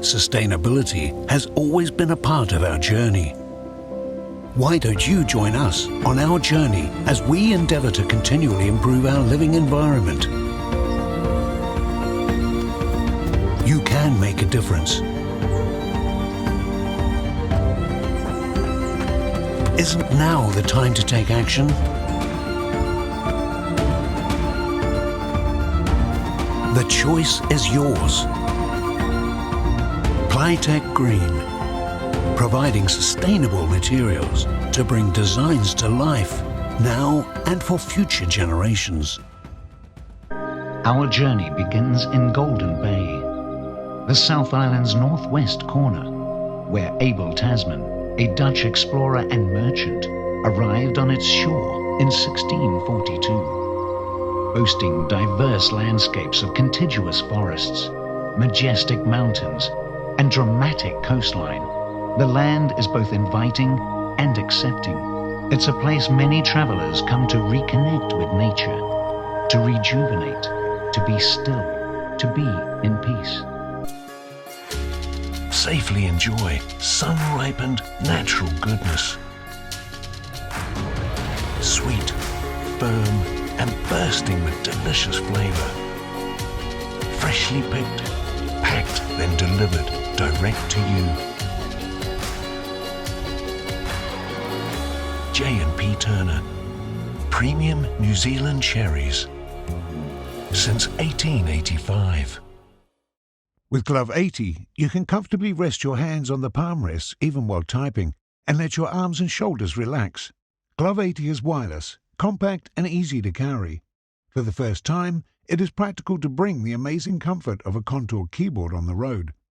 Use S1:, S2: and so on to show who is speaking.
S1: Sustainability has always been a part of our journey. Why don't you join us on our journey as we endeavour to continually improve our living environment? You can make a difference. Isn't now the time to take action? The choice is yours. Plytech Green, providing sustainable materials to bring designs to life now and for future generations.
S2: Our journey begins in Golden Bay, the South Island's northwest corner, where Abel Tasman, a Dutch explorer and merchant, arrived on its shore in 1642. Boasting diverse landscapes of contiguous forests, majestic mountains, and dramatic coastline, the land is both inviting and accepting. It's a place many travelers come to reconnect with nature, to rejuvenate, to be still, to be in peace.
S1: Safely enjoy sun-ripened natural goodness. Sweet, firm, and bursting with delicious flavor. Freshly picked, packed, then delivered direct to you. J&P Turner, premium New Zealand cherries. Since 1885.
S3: With Glove 80, you can comfortably rest your hands on the palm rests even while typing and let your arms and shoulders relax. Glove 80 is wireless, compact and easy to carry. For the first time, it is practical to bring the amazing comfort of a Contour keyboard on the road.